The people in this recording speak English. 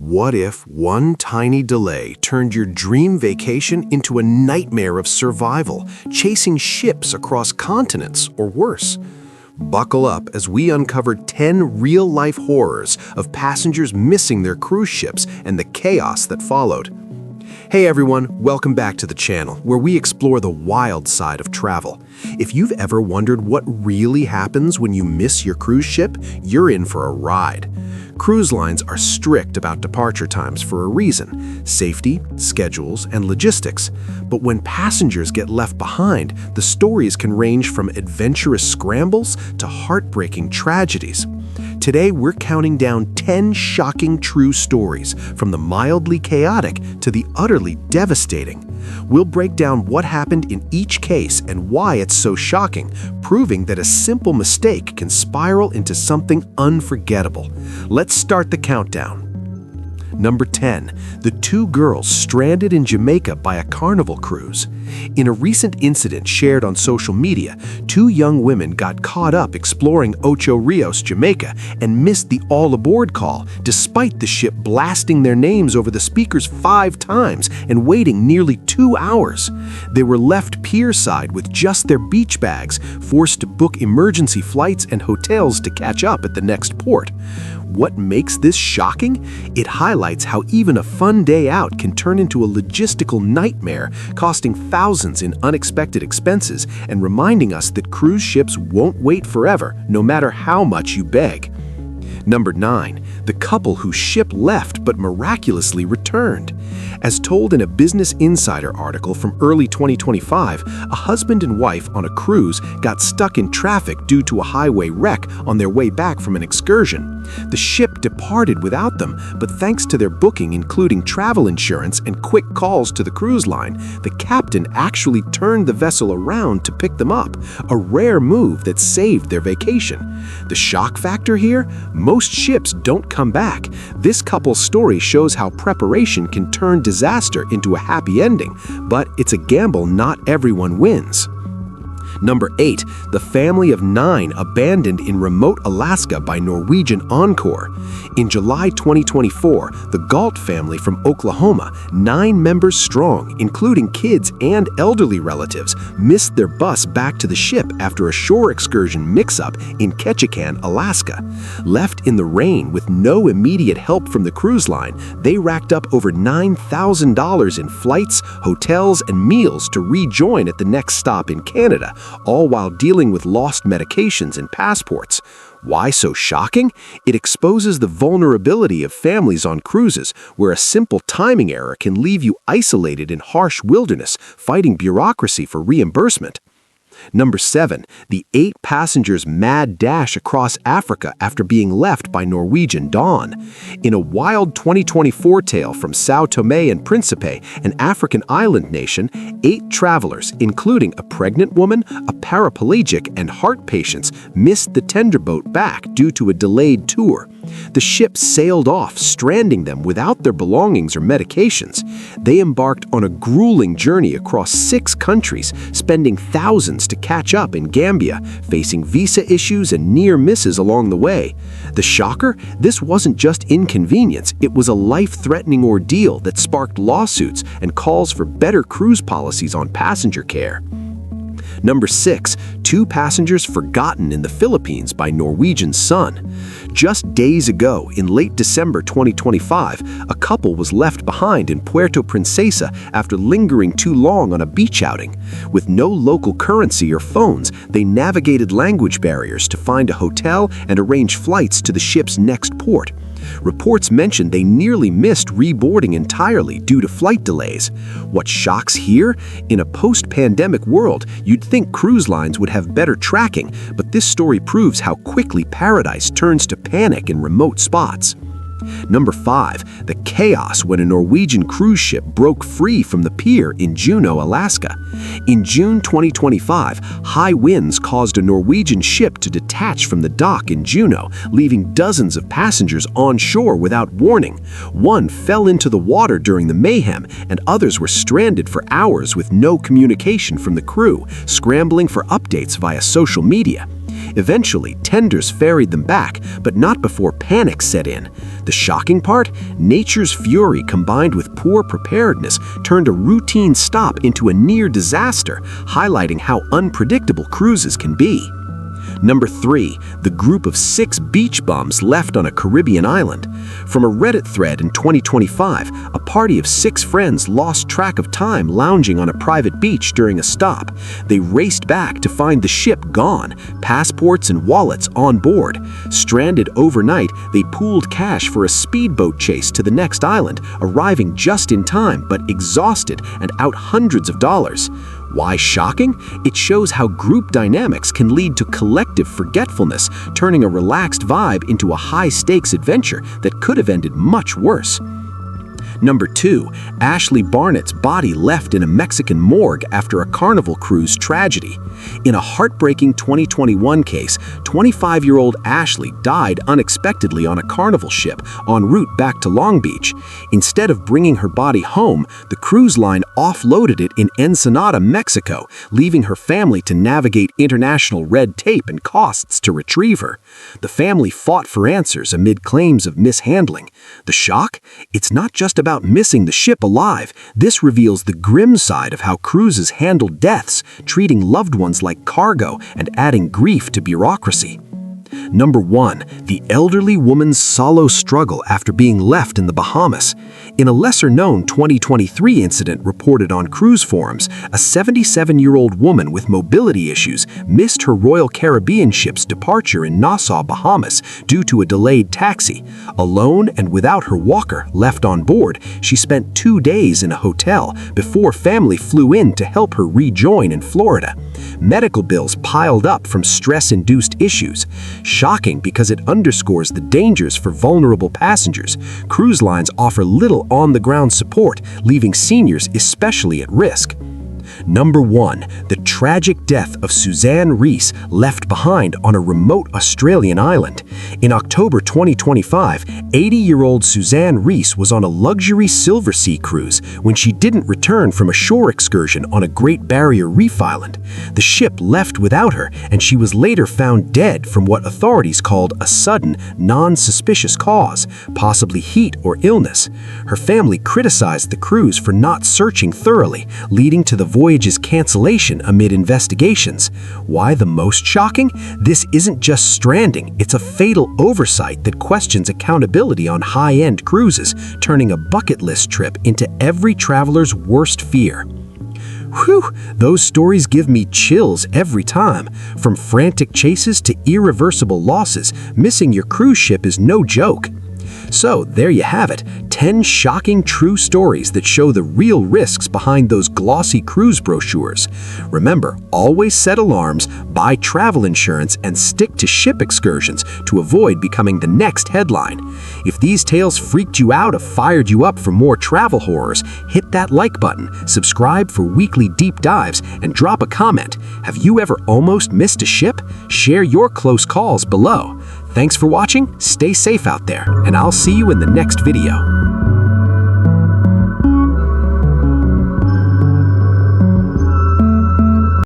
What if one tiny delay turned your dream vacation into a nightmare of survival, chasing ships across continents or worse? Buckle up as we uncover 10 real-life horrors of passengers missing their cruise ships and the chaos that followed. Hey everyone, welcome back to the channel where we explore the wild side of travel. If you've ever wondered what really happens when you miss your cruise ship, you're in for a ride. Cruise lines are strict about departure times for a reason: safety, schedules, and logistics. But when passengers get left behind, the stories can range from adventurous scrambles to heartbreaking tragedies. Today, we're counting down 10 shocking true stories, from the mildly chaotic to the utterly devastating. We'll break down what happened in each case and why it's so shocking, proving that a simple mistake can spiral into something unforgettable. Let's start the countdown. Number 10. The two girls stranded in Jamaica by a Carnival cruise. In a recent incident shared on social media, two young women got caught up exploring Ocho Rios, Jamaica, and missed the all-aboard call, despite the ship blasting their names over the speakers 5 times and waiting nearly 2 hours. They were left pierside with just their beach bags, forced to book emergency flights and hotels to catch up at the next port. What makes this shocking? It highlights how even a fun day out can turn into a logistical nightmare, costing thousands in unexpected expenses and reminding us that cruise ships won't wait forever, no matter how much you beg. Number 9. The couple whose ship left but miraculously returned. As told in a Business Insider article from early 2025, a husband and wife on a cruise got stuck in traffic due to a highway wreck on their way back from an excursion. The ship departed without them, but thanks to their booking, including travel insurance and quick calls to the cruise line, the captain actually turned the vessel around to pick them up, a rare move that saved their vacation. The shock factor here? Most ships don't come back. This couple's story shows how preparation can turn disaster into a happy ending, but it's a gamble not everyone wins. Number 8. The family of 9 abandoned in remote Alaska by Norwegian Encore. In July 2024, the Galt family from Oklahoma, 9 members strong, including kids and elderly relatives, missed their bus back to the ship after a shore excursion mix-up in Ketchikan, Alaska. Left in the rain with no immediate help from the cruise line, they racked up over $9,000 in flights, hotels, and meals to rejoin at the next stop in Canada, all while dealing with lost medications and passports. Why so shocking? It exposes the vulnerability of families on cruises, where a simple timing error can leave you isolated in harsh wilderness, fighting bureaucracy for reimbursement. Number 7. The 8 passengers' mad dash across Africa after being left by Norwegian Dawn. In a wild 2024 tale from São Tomé and Príncipe, an African island nation, 8 travelers, including a pregnant woman, a paraplegic, and heart patients, missed the tender boat back due to a delayed tour. The ship sailed off, stranding them without their belongings or medications. They embarked on a grueling journey across 6 countries, spending thousands to catch up in Gambia, facing visa issues and near misses along the way. The shocker? This wasn't just inconvenience, it was a life-threatening ordeal that sparked lawsuits and calls for better cruise policies on passenger care. Number 6. 2 passengers forgotten in the Philippines by Norwegian Sun. Just days ago, in late December 2025, a couple was left behind in Puerto Princesa after lingering too long on a beach outing. With no local currency or phones, they navigated language barriers to find a hotel and arrange flights to the ship's next port. Reports mentioned they nearly missed reboarding entirely due to flight delays. What shocks here? In a post-pandemic world, you'd think cruise lines would have better tracking, but this story proves how quickly paradise turns to panic in remote spots. Number 5. The chaos when a Norwegian cruise ship broke free from the pier in Juneau, Alaska. In June 2025, high winds caused a Norwegian ship to detach from the dock in Juneau, leaving dozens of passengers on shore without warning. One fell into the water during the mayhem, and others were stranded for hours with no communication from the crew, scrambling for updates via social media. Eventually, tenders ferried them back, but not before panic set in. The shocking part? Nature's fury combined with poor preparedness turned a routine stop into a near disaster, highlighting how unpredictable cruises can be. Number 3, the group of 6 beach bums left on a Caribbean island. From a Reddit thread in 2025, a party of 6 friends lost track of time lounging on a private beach during a stop. They raced back to find the ship gone, passports and wallets on board. Stranded overnight, they pooled cash for a speedboat chase to the next island, arriving just in time but exhausted and out hundreds of dollars. Why shocking? It shows how group dynamics can lead to collective forgetfulness, turning a relaxed vibe into a high-stakes adventure that could have ended much worse. Number 2, Ashley Barnett's body left in a Mexican morgue after a Carnival cruise tragedy. In a heartbreaking 2021 case, 25-year-old Ashley died unexpectedly on a Carnival ship en route back to Long Beach. Instead of bringing her body home, the cruise line offloaded it in Ensenada, Mexico, leaving her family to navigate international red tape and costs to retrieve her. The family fought for answers amid claims of mishandling. The shock? It's not just about missing the ship alive. This reveals the grim side of how cruises handle deaths, treating loved ones like cargo and adding grief to bureaucracy. Number 1, the elderly woman's solo struggle after being left in the Bahamas. In a lesser-known 2023 incident reported on cruise forums, a 77-year-old woman with mobility issues missed her Royal Caribbean ship's departure in Nassau, Bahamas due to a delayed taxi. Alone and without her walker left on board, she spent 2 days in a hotel before family flew in to help her rejoin in Florida. Medical bills piled up from stress-induced issues. Shocking because it underscores the dangers for vulnerable passengers. Cruise lines offer little on-the-ground support, leaving seniors especially at risk. Number 1, the tragic death of Suzanne Reese left behind on a remote Australian island. In October 2025, 80-year-old Suzanne Reese was on a luxury Silversea cruise when she didn't return from a shore excursion on a Great Barrier Reef island. The ship left without her, and she was later found dead from what authorities called a sudden, non-suspicious cause, possibly heat or illness. Her family criticized the cruise for not searching thoroughly, leading to the voyage's cancellation amid investigations. Why the most shocking? This isn't just stranding, it's a fatal oversight that questions accountability on high-end cruises, turning a bucket list trip into every traveler's worst fear. Whew, those stories give me chills every time. From frantic chases to irreversible losses, missing your cruise ship is no joke. So there you have it, 10 shocking true stories that show the real risks behind those glossy cruise brochures. Remember, always set alarms, buy travel insurance, and stick to ship excursions to avoid becoming the next headline. If these tales freaked you out or fired you up for more travel horrors, hit that like button, subscribe for weekly deep dives, and drop a comment. Have you ever almost missed a ship? Share your close calls below. Thanks for watching, stay safe out there, and I'll see you in the next video.